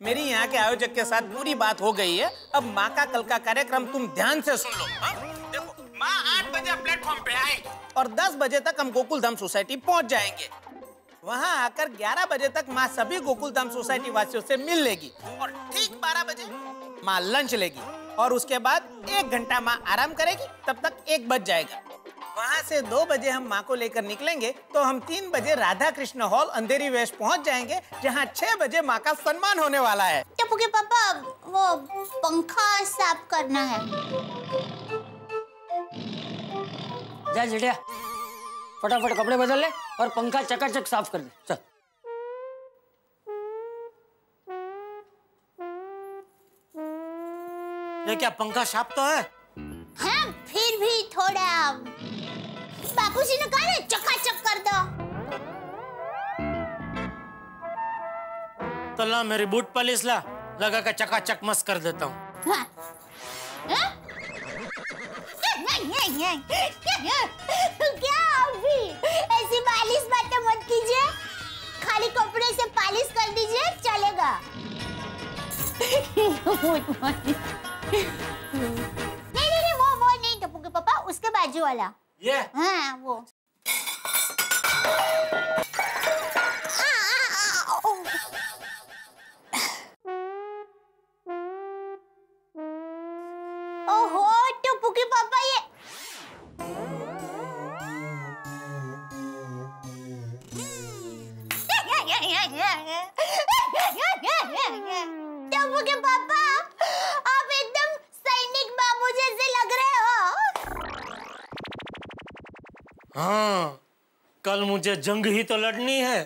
मेरी यहाँ के आयोजक के साथ पूरी बात हो गई है। अब माँ का कल का कार्यक्रम तुम ध्यान से सुन लो। हाँ? देखो, माँ 8 बजे प्लेटफॉर्म पे आएगी और 10 बजे तक हम गोकुलधाम सोसाइटी पहुँच जाएंगे। वहाँ आकर 11 बजे तक माँ सभी गोकुलधाम सोसाइटी वासियों से मिल लेगी और ठीक 12 बजे माँ लंच लेगी और उसके बाद 1 घंटा माँ आराम करेगी। तब तक 1 बज जाएगा। वहाँ से 2 बजे हम माँ को लेकर निकलेंगे तो हम 3 बजे राधा कृष्ण हॉल अंधेरी वेश पहुँच जाएंगे, जहाँ 6 बजे माँ का सम्मान होने वाला है। टप्पू के पापा, वो पंखा साफ करना है। जा जेठिया, फटाफट कपड़े बदल ले और पंखा चकाचक साफ कर दे। चल। ये क्या पंखा साफ तो है? हाँ, फिर भी थोड़ा। बापूजी ने कहा ना चकाचक कर दो। तो ला मेरी बूट पॉलिश ला, लगा कर चकाचक मस्त कर देता हूँ। हाँ? हाँ? क्या अभी ऐसी बालिश बातें मत कीजिए, खाली कपड़े से पालिश कर दीजिए, चलेगा। नहीं, वो नहीं टप्पू के पापा, उसके बाजू वाला। ये? हाँ, वो। ओहो टप्पू के पापा, ये टप्पू के पापा, आप एकदम सैनिक बाबू जैसे लग रहे हो। हाँ, कल मुझे जंग ही तो लड़नी है।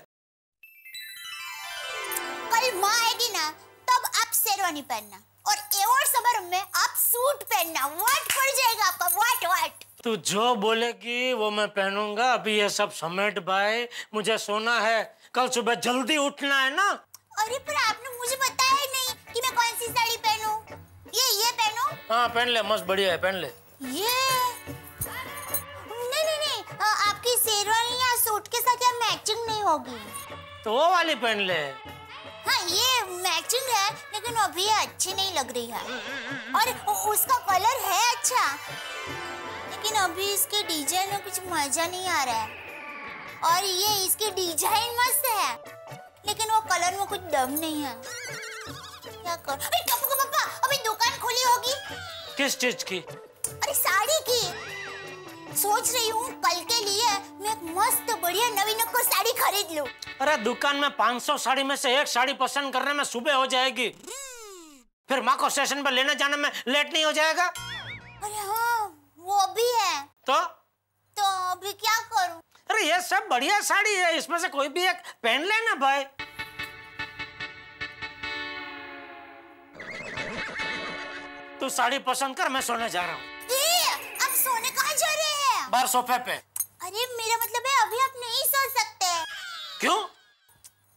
कल माँ आएगी ना, तब आप शेरवानी पहनना और एवॉर्ड समारोह में आप सूट पहनना। वाट पड़ जाएगा आपका, वाट। तू जो बोलेगी वो मैं पहनूंगा। अभी ये सब समेट भाई, मुझे सोना है, कल सुबह जल्दी उठना है ना। अरे पर आपने मुझे बताया ही नहीं कि मैं कौन सी साड़ी पहनूं। ये पहनूं? हाँ पहन ले, मस्त बढ़िया है, पहन ले। ये नहीं, आपकी शेरवानी या सूट के साथ या मैचिंग नहीं होगी। तो वो वाली पहन ले। हाँ ये मैचिंग है, लेकिन अभी ये अच्छी नहीं लग रही है। और उसका कलर है अच्छा, लेकिन अभी इसके डिजाइन में कुछ मजा नहीं आ रहा है। और ये इसकी डिजाइन मस्त है, लेकिन वो कलर में कुछ दम नहीं है। क्या कर? अरे टप्पू का पापा, अभी दुकान खुली होगी। किस चीज की? अरे साड़ी की। सोच रही हूँ कल के लिए मैं एक मस्त बढ़िया नवीनों साड़ी खरीद लूं। अरे दुकान में 500 साड़ी में से एक साड़ी पसंद करने में सुबह हो जाएगी, फिर माँ को स्टेशन पर लेने जाने में लेट नहीं हो जाएगा? अरे हाँ, वो भी है। तो अभी क्या करूं? अरे ये सब बढ़िया साड़ी है, इसमें से कोई भी एक पहन लेना भाई। तू साड़ी पसंद कर, मैं सोने जा रहा हूँ। आप सोने कहाँ जा रहे हैं? बाहर सोफे पे। अरे मेरा मतलब है अभी आप नहीं सो सकते। क्यों?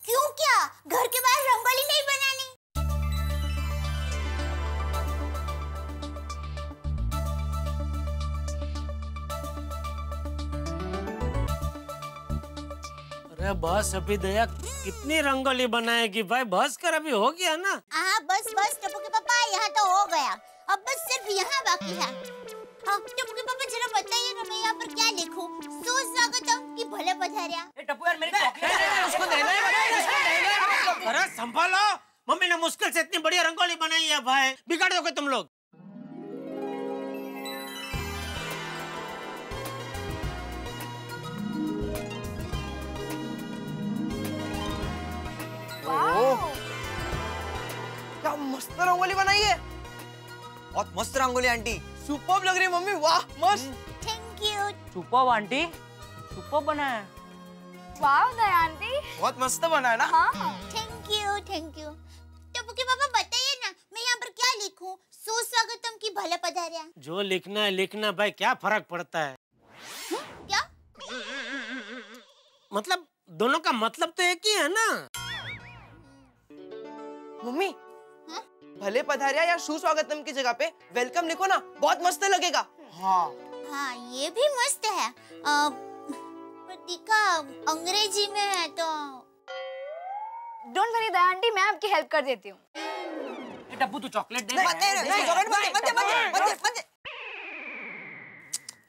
क्यों क्या? घर के बाहर रंगोली नहीं बनानी? अरे बस अभी दया, कितनी रंगोली बनाएगी भाई, बस कर, अभी हो गया ना। हाँ बस टप्पू के पापा, यहाँ तो हो गया, अब बस सिर्फ यहाँ बाकी है। हाँ टप्पू के पापा जरा बताइए ना, मैं यहाँ पर क्या लिखूं? सुस्वागतम कि भले पधारिया। टप्पू यार, मेरी चॉकलेट उसको देना है। अरे संभालो, मम्मी ने मुश्किल से इतनी बढ़िया रंगोली बनाई है भाई, बिगाड़ दोगे तुम लोग। क्या मस्त रंगोली बनाई है। बहुत मस्त रंगोली आंटी, सुपर्ब लग रही है मम्मी, वाह मस्त। Thank you. Superb aunty, superb बना है। वाह दया आंटी, बहुत मस्त बना है ना। हाँ। Thank you. टप्पू के पापा बताइए ना, मैं यहाँ पर क्या लिखूं? सुस्वागतम कि भले पधारिया। जो लिखना है लिखना भाई, क्या फर्क पड़ता है? क्या मतलब दोनों का मतलब तो एक ही है ना। मम्मी, भले पधारिया या सुस्वागतम की जगह पे वेलकम लिखो ना, बहुत मस्त लगेगा। हाँ ये भी मस्त है। पर टीका अंग्रेजी में है तो डोंट वरी दया आंटी, मैं आपकी हेल्प कर देती हूँ। टप्पू तू चॉकलेट दे। नहीं चॉकलेट मत दे।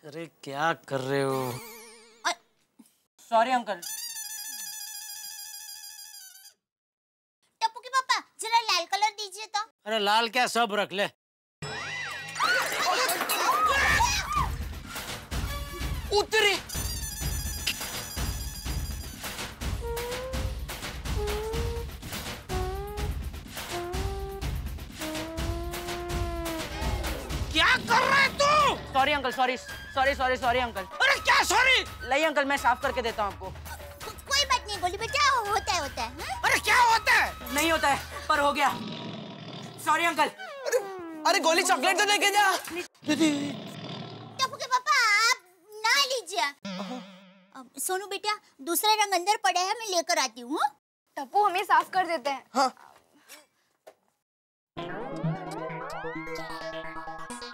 अरे क्या कर रहे हो? Sorry uncle. टप्पू के पापा जरा लाल कलर दीजिए तो। अरे लाल क्या, सब रख ले। उतरी क्या कर रहा है तू? Sorry uncle, sorry uncle. अरे क्या सॉरी? नहीं अंकल, मैं साफ करके देता हूँ आपको। कोई बात नहीं गोली बेटा, होता है हाँ? अरे क्या होता है? नहीं होता है, पर हो गया। Sorry uncle. अरे गोली चॉकलेट तो लेके जा। टप्पू के पापा आप ना लीजिए। सोनू बेटा दूसरा रंग अंदर पड़ा है, मैं लेकर आती हूँ। टप्पू हमें साफ कर देते हैं। हाँ।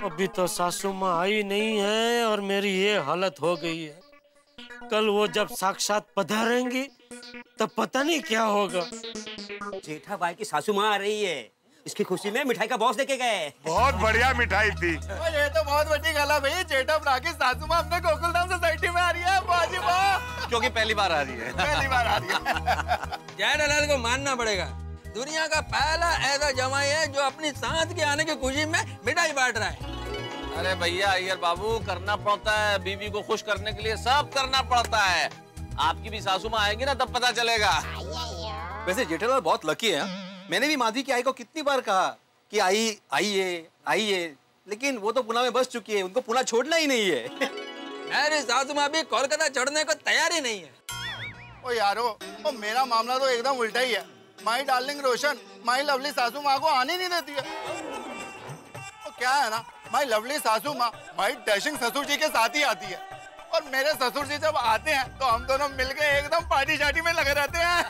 अभी तो सासू माँ आई नहीं है और मेरी ये हालत हो गई है। कल वो जब साक्षात पधारेंगी तब पता नहीं क्या होगा। जेठा भाई की सासू माँ आ रही है, इसकी खुशी में मिठाई का बॉक्स लेके गए। बहुत बढ़िया मिठाई थी। ये तो बहुत बड़ी गला भाई, जेठा भरा की सासू माँ अपने गोकुलधाम सोसाइटी में आ रही है। बाजी वाह, क्योंकि पहली बार आ रही है। पहली बार आ रही है। जेठालाल को मानना पड़ेगा, दुनिया का पहला ऐसा जमाई है जो अपनी साथ के आने की खुशी में मिठाई बांट रहा है। अरे भैया अय्यर बाबू, करना पड़ता है, बीवी को खुश करने के लिए सब करना पड़ता है। आपकी भी सासू माँ आएंगी ना तब पता चलेगा। वैसे जेठालाल बहुत लकी है। मैंने भी माधवी की आई को कितनी बार कहा कि आइए, लेकिन वो तो पुणे में बस चुकी है, उनको पुणे छोड़ना ही नहीं है। मेरी सासू माँ भी कोलकाता चढ़ने को तैयार ही नहीं है। ओ यारो, ओ मेरा मामला तो एकदम उल्टा ही है। My darling Roshan my lovely सासू माँ को आने नहीं देती है। तो क्या है ना, माई लवली सासू माँ माई डैशिंग ससुर जी के साथ ही आती है, और मेरे ससुर जी जब आते हैं तो हम दोनों मिलके एकदम पार्टी शार्टी में लगे रहते हैं।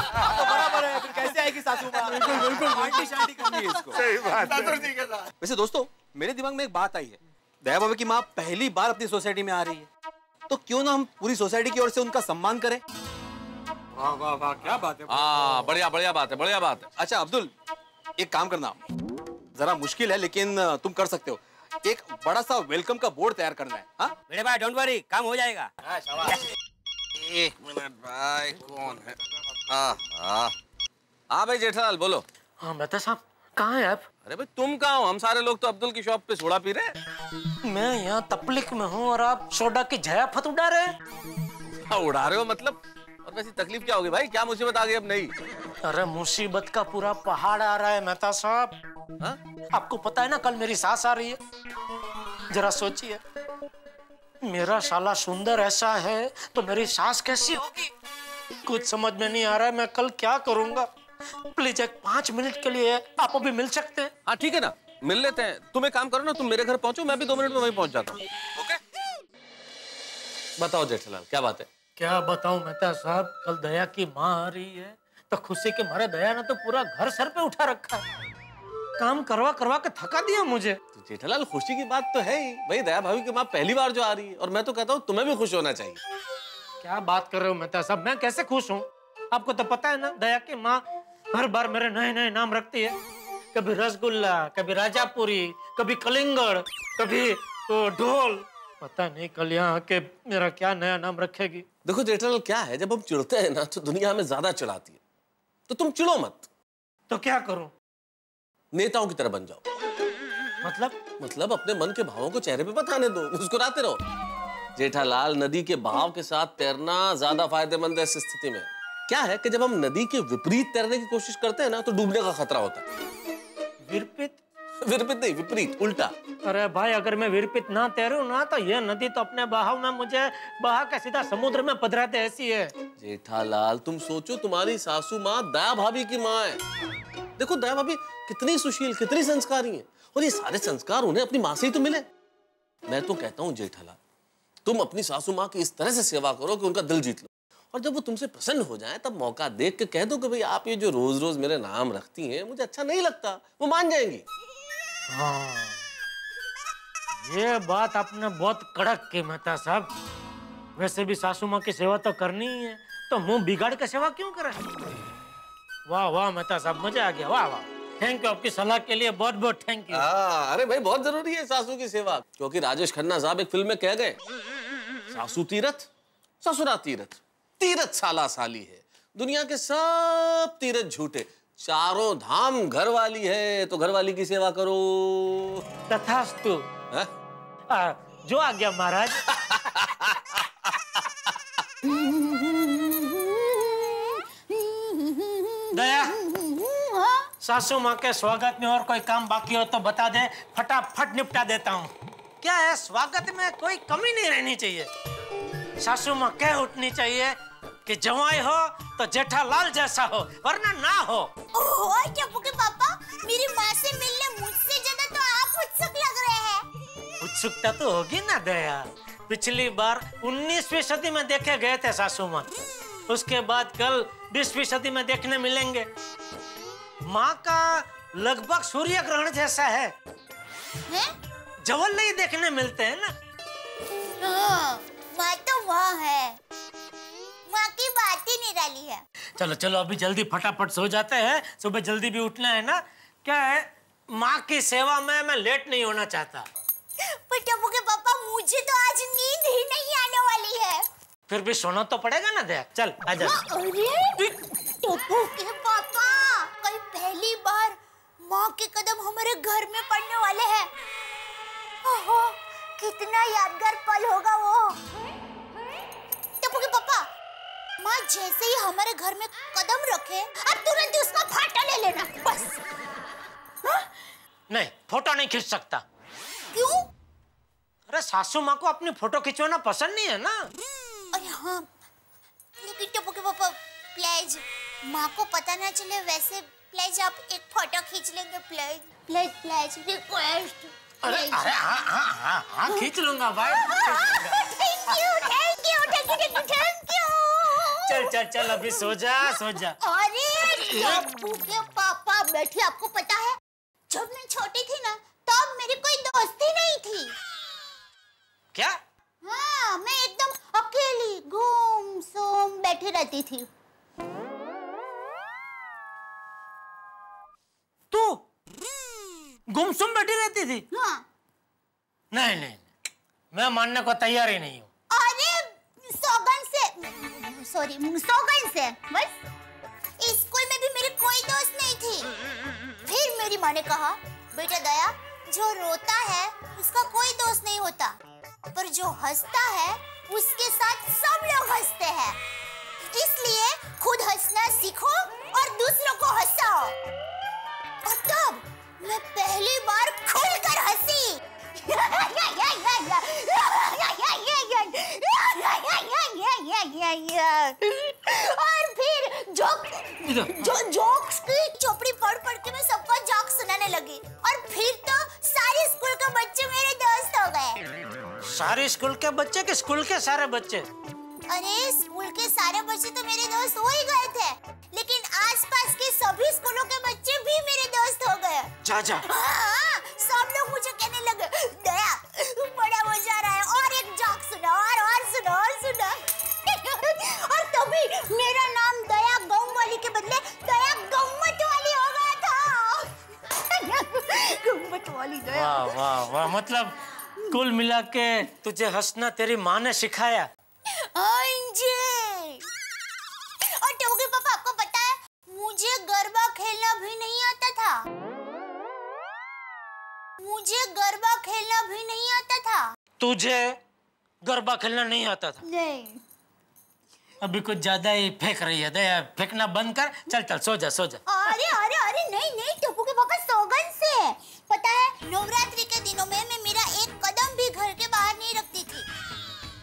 तो बराबर है, फिर कैसे आएगी सासू माँ? बिल्कुल पार्टी शार्टी करनी है इसको। सही बात है। ससुर जी के साथ। वैसे दोस्तों, मेरे दिमाग में एक बात आई है। दया बाबा की माँ पहली बार अपनी सोसाइटी में आ रही है, तो क्यों ना हम पूरी सोसाइटी की ओर से उनका सम्मान करें। वाह वाह वाह, क्या बात है। हाँ बढ़िया बढ़िया बात है, बढ़िया बात है। अच्छा अब्दुल, एक काम करना, जरा मुश्किल है लेकिन तुम कर सकते हो। एक बड़ा सा वेलकम का बोर्ड तैयार करना है। हाँ बड़े भाई डोंट वरी, काम हो जाएगा। एक मिनट भाई, कौन है? हाँ भाई जेठालाल बोलो। हाँ मेहता साहब, कहाँ है आप? अरे भाई तुम कहाँ हो? हम सारे लोग तो अब्दुल की शॉप पे सोडा पी रहे हैं। मैं यहाँ तपलिक में हूँ और आप सोडा की जयाफत उड़ा रहे हैं। हाँ, उड़ा रहे हो मतलब? और वैसी तकलीफ क्या होगी भाई? क्या मुसीबत आ गई अब नई? अरे मुसीबत का पूरा पहाड़ आ रहा है मेहता साहब। हाँ? आपको पता है ना, कल मेरी सास आ रही है। जरा सोचिए, मेरा साला सुंदर ऐसा है तो मेरी सास कैसी होगी? कुछ समझ में नहीं आ रहा है, मैं कल क्या करूंगा। प्लीज एक 5 मिनट के लिए आप अभी मिल सकते हैं? हाँ ठीक है ना, मिल लेते हैं। तुम एक काम करो ना, तुम मेरे घर पहुंचो, मैं भी 2 मिनट में वहीं पहुंच जाता हूँ। ओके? बताओ जेठालाल, क्या बात है? क्या बताऊं मेहता साहब, कल दया की माँ आ रही है तो खुशी के मारे दया ने तो पूरा घर सर पे उठा रखा है। काम करवा करवा के थका दिया मुझे। तो जेठालाल खुशी की बात तो है ही भाई, दया भाभी की माँ पहली बार जो आ रही है, और मैं तो कहता हूँ तुम्हें भी खुश होना चाहिए। क्या बात कर रहे हो मेहता साहब, मैं कैसे खुश हूँ? आपको तो पता है ना, दया की माँ हर बार मेरे नए नए नाम रखती है। कभी रसगुल्ला, कभी राजापुरी, कभी कलिंगड़, कभी तो ढोल। पता नहीं कल यहाँ आके मेरा क्या नया नाम रखेगी। देखो जेठालाल क्या है, जब हम चिढ़ते हैं ना तो दुनिया हमें ज्यादा चिढ़ाती है, तो तुम चिढ़ो मत। तो क्या करूं? नेताओं की तरह बन जाओ। मतलब अपने मन के भावों को चेहरे पे मत आने दो, मुस्कुराते रहो। जेठालाल, नदी के बहाव के साथ तैरना ज्यादा फायदेमंद है इस स्थिति में। क्या है कि जब हम नदी के विपरीत तैरने की कोशिश करते हैं ना तो डूबने का खतरा होता है। विपरीत नहीं, विपरीत, उल्टा। अरे भाई, अगर मैं विपरीत ना तैरूं ना तो ये नदी तो अपने बहाव में मुझे बहा के सीधा समुद्र में पधराते ऐसी है। जेठालाल तुम सोचो, तुम्हारी सासू माँ दया भाभी की माँ है। देखो दया भाभी कितनी सुशील, कितनी संस्कारी है, और ये सारे संस्कार उन्हें अपनी माँ से ही तो मिले। मैं तो कहता हूँ जेठालाल, तुम अपनी सासू माँ की इस तरह से सेवा करो कि उनका दिल जीत लो, और जब वो तुमसे प्रसन्न हो जाए तब मौका देख के कह दो कि भाई आप ये जो रोज रोज मेरे नाम रखती हैं मुझे अच्छा नहीं लगता। वो मान जाएंगी। हाँ, ये बात आपने बहुत कड़क की मेहता साहब। वैसे भी सासू माँ की सेवा तो करनी ही है, तो मुंह बिगाड़ के सेवा क्यों करे? वाह वाह मेहता साहब, मजा आ गया। वाह वाह, थैंक यू, आपकी सलाह के लिए बहुत बहुत थैंक यू। अरे भाई बहुत जरूरी है सासू की सेवा, क्योंकि राजेश खन्ना साहब एक फिल्म में कह गए, सासू तीरथ ससुरा तीरथ, तीरथ साला साली है, दुनिया के सब तीरथ झूठे, चारों धाम घर वाली है, तो घर वाली की सेवा करो। तथास्तु। जो आ गया महाराज। दया, सासू माँ के स्वागत में और कोई काम बाकी हो तो बता दे, फटाफट निपटा देता हूँ। क्या है, स्वागत में कोई कमी नहीं रहनी चाहिए। सासू माँ कह उठनी चाहिए कि जवाई हो तो जेठालाल जैसा हो, वरना ना हो। ओह टप्पू के पापा, मेरी माँ से मिलने मुझसे ज्यादा तो आप उत्सुक लग रहे हैं। उत्सुकता तो होगी ना दया, पिछली बार 19वीं सदी में देखे गए थे सासू माँ, उसके बाद कल 20वीं सदी में देखने मिलेंगे। माँ का लगभग सूर्य ग्रहण जैसा है, जवल्ले ही देखने मिलते हैं ना। हाँ, माँ तो वहाँ है, माँ की बात ही निराली है। चलो चलो अभी जल्दी फटाफट सो जाते हैं, सुबह जल्दी भी उठना है ना। क्या है, माँ की सेवा में मैं लेट नहीं होना चाहता। पर टप्पू के पापा, मुझे तो आज नींद ही नहीं आने वाली है। फिर भी सोना तो पड़ेगा ना दया, चल आजा। अरे टप्पू के पापा, कल पहली बार माँ के कदम हमारे घर में पड़ने वाले हैं। ओहो, कितना यादगार पल होगा वो। टप्पू के पापा, माँ जैसे ही हमारे घर में कदम रखे, अब तुरंत ही उसका फाटा ले लेना, बस। हाँ? नहीं, फोटो नहीं खींच सकता। क्यों? अरे सासू माँ को अपनी फोटो खिंचवाना पसंद नहीं है ना। अरे हाँ, लेकिन टप्पू के पापा, प्लीज माँ को पता ना चले वैसे प्लीज आप एक फोटो खींच लेंगे, प्लीज प्लीज प्लीज, रिक्वेस्ट। अरे अरे हाँ खींच लूंगा भाई। Thank you. चल चल चल अभी सो जा सो जा। अरे टप्पू के पापा, बैठिए। आपको पता है, जब मैं छोटी थी ना, तब मेरी कोई दोस्ती नहीं थी। क्या? हाँ, मैं एकदम अकेली गुम सुम बैठी रहती थी। तू गुमसुम बैठी रहती थी? हाँ। नहीं नहीं, मैं मानने को तैयार ही नहीं हूँ। अरे सौगन से बस। स्कूल में भी मेरी कोई दोस्त नहीं थी। फिर मेरी माँ ने कहा, बेटा दया, जो रोता है उसका कोई दोस्त नहीं होता, पर जो हंसता है उसके साथ सब लोग हंसते हैं। इसलिए खुद हंसना सीखो और दूसरों को हंसाओ। और तब मैं पहली बार खुलकर हंसी। और फिर जोक्स की चोपड़ी पढ़ के मैं सबको जोक सुनाने लगी। और फिर तो सारे स्कूल के बच्चे मेरे दोस्त हो गए। सारे स्कूल के बच्चे के स्कूल के सारे बच्चे? अरे स्कूल के सारे बच्चे तो मेरे दोस्त हो ही गए थे, लेकिन आसपास के सभी स्कूलों के बच्चे भी मेरे दोस्त हो गए। जा। हाँ, सब लोग मुझे कहने लगे, दया बड़ा मजा आ रहा है, और एक जोक सुना, और सुना। और तभी मेरा नाम दया गम वाली के बदले दया गम्मत वाली हो गया था। गम्मत वाली दया। वाह वाह वाह, मतलब कुल मिला के तुझे हंसना तेरी माँ ने सिखाया? और टोगे पापा, आपको पता है, मुझे गरबा खेलना भी नहीं आता था। तुझे गरबा खेलना नहीं आता था? नहीं। अभी कुछ ज्यादा ही फेंक रही है दया, फेंकना बंद कर, चल सो जा। अरे नहीं टप्पू के पापा, सौगन से। पता है, नवरात्रि के दिनों में मैं मेरा एक कदम भी घर के बाहर नहीं रखती थी।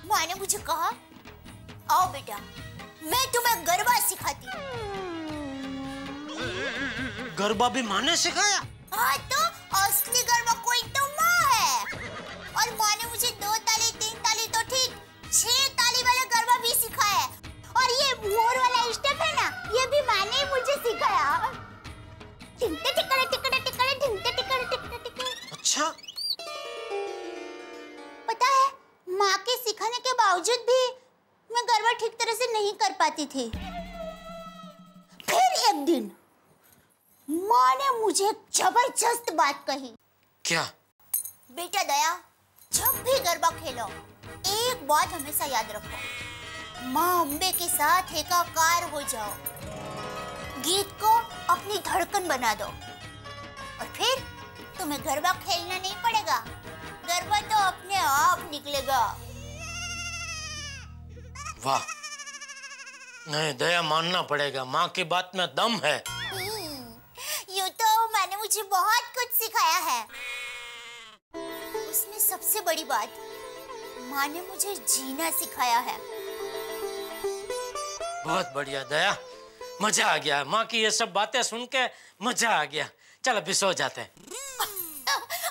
माँ ने मुझे कहा, आओ बेटा, मैं तुम्हें गरबा सिखाती हूँ। गरबा भी माँ ने सिखाया? हाँ, तो असली गरबा कोई तो माँ है। और माँ ने मुझे 2 ताली 3 ताली तो ठीक, 6 ताली वाला गरबा भी सिखाया। और ये मोर वाला स्टेप है ना, ये भी माँ ने मुझे सिखाया। टिकटे टिकड़े टिकड़े टिकड़े टिकटे टिकड़े टिकड़े टिकड़े। अच्छा। पता है, माँ के सिखाने के बावजूद भी नहीं कर पाती थी। फिर एक दिन माँ ने मुझे एक जबरदस्त बात कही। क्या? बेटा दया, जब भी गरबा खेलो एक बात हमेशा याद रखो, माँ अम्बे के साथ एकाकार हो जाओ, गीत को अपनी धड़कन बना दो और फिर तुम्हें गरबा खेलना नहीं पड़ेगा, गरबा तो अपने आप निकलेगा। वाह, नहीं दया, मानना पड़ेगा, माँ की बात में दम है। यूँ तो माँ ने मुझे बहुत कुछ सिखाया है। उसमें सबसे बड़ी बात, माँ ने मुझे जीना सिखाया है। बहुत बढ़िया दया, मजा आ गया। माँ की ये सब बातें सुन के मजा आ गया। चल अभी सो जाते हैं।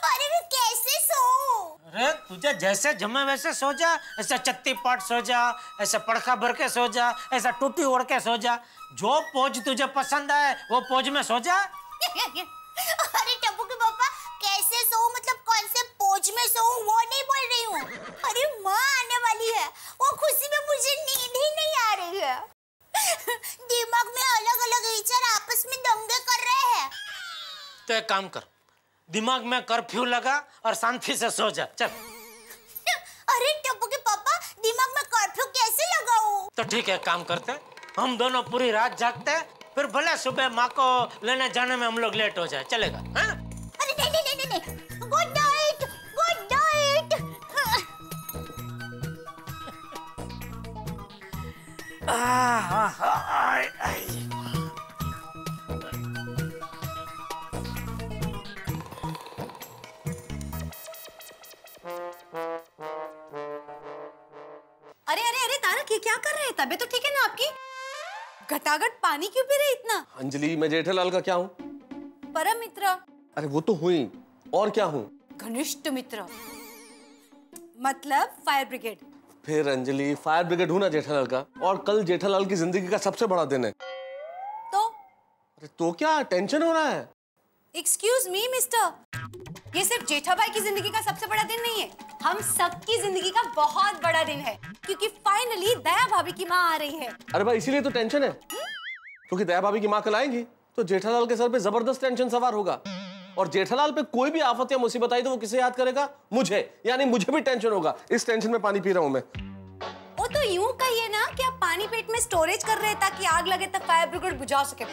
अरे मैं कैसे सोऊं? अरे तुझे जैसे जमे वैसे सो जा, ऐसा चत्ती पाट सो जा, ऐसा पड़खा भर के सो जा, ऐसा टूटी ओढ़ के सो जा, जो पोज तुझे पसंद आए वो पोज में सो जा। अरे टप्पू के पापा, कैसे सोऊं मतलब कौन से पोज में सोऊं वो नहीं बोल रही हूँ। अरे माँ आने वाली है, वो खुशी में मुझे नींद ही नहीं आ रही है। दिमाग में अलग अलग विचार आपस में दंगे कर रहे हैं। तो एक काम कर, दिमाग में कर्फ्यू लगा और शांति से सो जा। चल। अरे टप्पू के पापा, दिमाग में कर्फ्यू कैसे लगाऊं? तो ठीक है, काम करते हैं, हम दोनों पूरी रात जागते हैं, फिर भले सुबह माँ को लेने जाने में हम लोग लेट हो जाए, चलेगा? हाँ? अरे नहीं नहीं नहीं नहीं, गुड नाइट, गुड नाइट। अरे अरे अरे तारक, ये क्या कर रहे हैं? तबीयत तो ठीक है ना आपकी? घटाघट पानी क्यों पी रहे इतना? अंजलि, मैं जेठालाल का क्या हूँ? परम मित्र। अरे वो तो हुई, और क्या हूँ? घनिष्ठ मित्र, मतलब फायर ब्रिगेड। फिर अंजलि, फायर ब्रिगेड हूँ ना जेठालाल का, और कल जेठालाल की जिंदगी का सबसे बड़ा दिन है। तो? अरे तो क्या टेंशन हो रहा है? एक्सक्यूज मी मिस्टर, ये सिर्फ जेठाबाई की जिंदगी का सबसे बड़ा दिन नहीं है, हम सबकी जिंदगी का बहुत बड़ा दिन है, क्योंकि फाइनली दया भाभी की माँ आ रही है। अरे भाई, इसीलिए तो टेंशन है, क्योंकि दया भाभी की माँ कल आएंगी तो जेठालाल के सर पे जबरदस्त टेंशन सवार होगा, और जेठालाल पे कोई भी आफत या मुसीबत आई तो वो किसे याद करेगा? मुझे, यानी मुझे भी टेंशन होगा। इस टेंशन में पानी पी रहा हूँ मैं। वो तो यूं कहिए ना कि आप पानी पेट में स्टोरेज कर रहे हैं ताकि आग लगे तक फायर ब्रिगेड बुझा सके।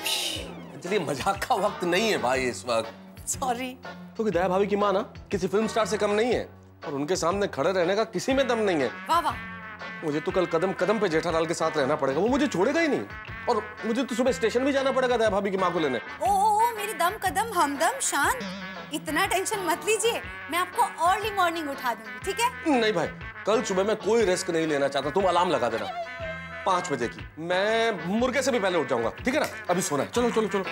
चलिए, मजाक का वक्त नहीं है भाई इस वक्त। सॉरी। क्योंकि दया भाभी की माँ ना किसी फिल्म स्टार से कम नहीं है, और उनके सामने खड़े रहने का किसी में दम नहीं है। वाह वाह। मुझे तो कल कदम कदम पे जेठालाल के साथ रहना पड़ेगा, वो मुझे छोड़ेगा ही नहीं, और मुझे तो सुबह स्टेशन भी जाना पड़ेगा दया भाभी की माँ को लेने। ओ मेरी दम कदम हमदम शान, इतना टेंशन मत लीजिए, मैं आपको अर्ली मॉर्निंग उठा दूंगी, ठीक है? नहीं भाई, कल सुबह मैं कोई रिस्क नहीं लेना चाहता, तुम अलार्म लगा देना 5 बजे की, मैं मुर्गे से भी पहले उठ जाऊंगा, ठीक है ना? अभी सोना है, चलो चलो चलो।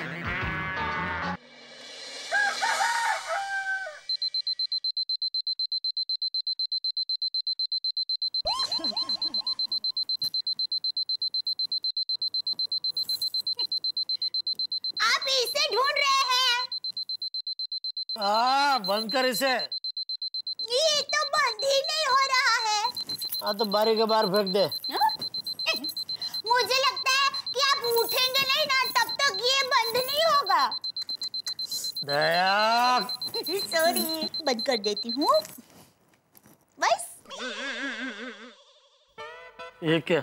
आप इसे ढूंढ रहे हैं? बंद कर इसे। ये तो बंद ही नहीं हो रहा है। हाँ तो बारी के बाहर फेंक दे। मुझे लगता है कि आप उठेंगे नहीं ना तब तक ये बंद नहीं होगा। दया। सॉरी, बंद कर देती हूँ। बस। ये क्या?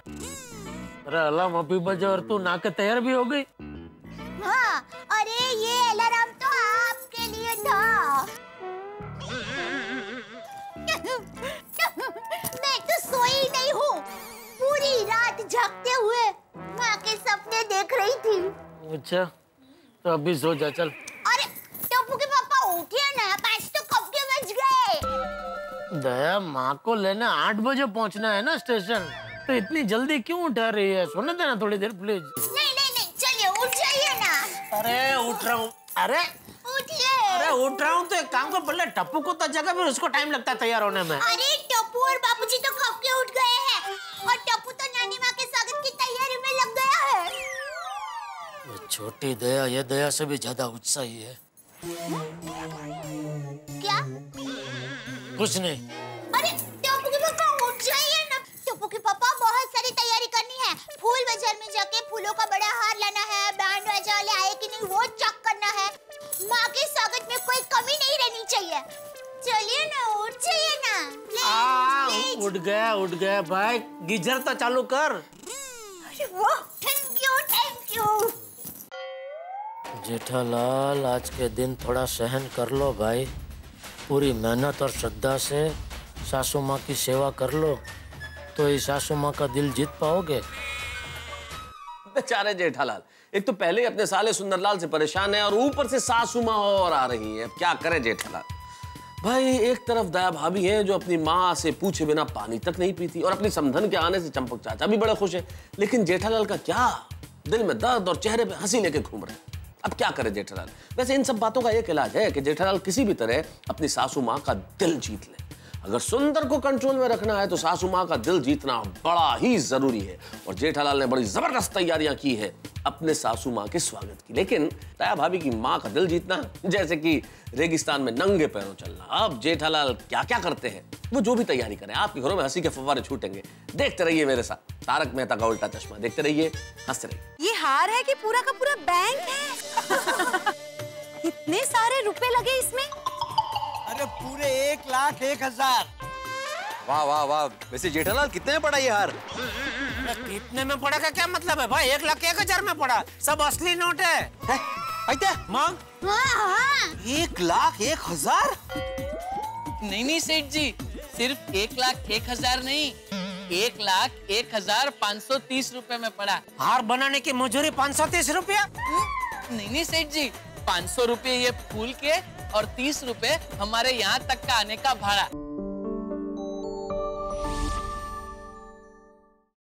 अरे अलार्म अभी बजा और तू नाके तैयार भी हो गई? हाँ, अरे ये अलार्म तो आपके लिए था। मैं तो सोई नहीं हूँ, पूरी रात जागते हुए माँ के सपने देख रही थी। अच्छा, तो अभी सो जा, चल। अरे टप्पू के पापा उठिए ना, 5 तो कब के बज गए। दया, माँ को लेने 8 बजे पहुँचना है ना स्टेशन, तो इतनी जल्दी क्यों उठा रही है? सोने देना थोड़ी देर प्लीज। नहीं नहीं नहीं, चलिए उठ जाइए ना। अरे उठ रहा हूँ। अरे उठिए। अरे उठ रहा हूँ तो एक काम कर, पहले टप्पू को तो जगह, फिर उसको टाइम लगता है तैयार होने में। अरे टप्पू और बाबूजी तो कब के उठ गए हैं, और टप्पू तो नानी माँ के स्वागत की तैयारी में लग गया है। ये छोटी दया, ये दया से भी ज्यादा उत्साही है। क्या? कुछ नहीं। अरे टप्पू के पापा उठ जाइए ना। टप्पू के पापा बहुत सारी तैयारी करनी है, फूल गए भाई, गीजर तो चालू कर। अरे वाह, थैंक यू। जेठालाल, आज के दिन थोड़ा सहन कर लो भाई। पूरी मेहनत और श्रद्धा से सासू माँ की सेवा कर लो, तो इस सासू माँ का दिल जीत पाओगे। बेचारे जेठालाल, एक तो पहले ही अपने साले सुंदरलाल से परेशान है और ऊपर से सासू माँ और आ रही है। अब क्या करे जेठालाल। भाई एक तरफ दया भाभी है जो अपनी माँ से पूछे बिना पानी तक नहीं पीती और अपनी समधन के आने से चंपक चाचा भी बड़े खुश है, लेकिन जेठालाल का क्या, दिल में दर्द और चेहरे पे हंसी लेके घूम रहे हैं। अब क्या करे जेठालाल। वैसे इन सब बातों का एक इलाज है कि जेठालाल किसी भी तरह अपनी सासू माँ का दिल जीत ले। अगर सुंदर को कंट्रोल में रखना है तो सासू माँ का दिल जीतना बड़ा ही जरूरी है। और जेठालाल ने बड़ी जबरदस्त तैयारियां की है अपने सासू माँ के स्वागत की। लेकिन दया भाभी की माँ का दिल जीतना जैसे कि रेगिस्तान में नंगे पैरों चलना। अब जेठालाल क्या क्या करते हैं, वो जो भी तैयारी करें, आपके घरों में हंसी के फव्वारे छूटेंगे। देखते रहिए मेरे साथ तारक मेहता का उल्टा चश्मा, देखते रहिए, हंसते रहिए। ये हार है कि पूरा का पूरा बैंक है? कितने सारे रुपए लगे इसमें? अरे पूरे 1,01,000। वाह वाह वाह। वैसे जेठालाल कितने में पड़ा ये हार? कितने में पड़ा का क्या मतलब है भाई? 1,01,000 में पड़ा। सब असली नोट है। मांग 1,01,000? नहीं सेठ जी, सिर्फ 1,01,000 नहीं, 1,01,530 रुपए में पड़ा। हार बनाने की मजूरी 530 रुपया? नहीं सेठ जी, 500 रुपए ये फूल के और 30 रुपए हमारे यहाँ तक का आने का भाड़ा।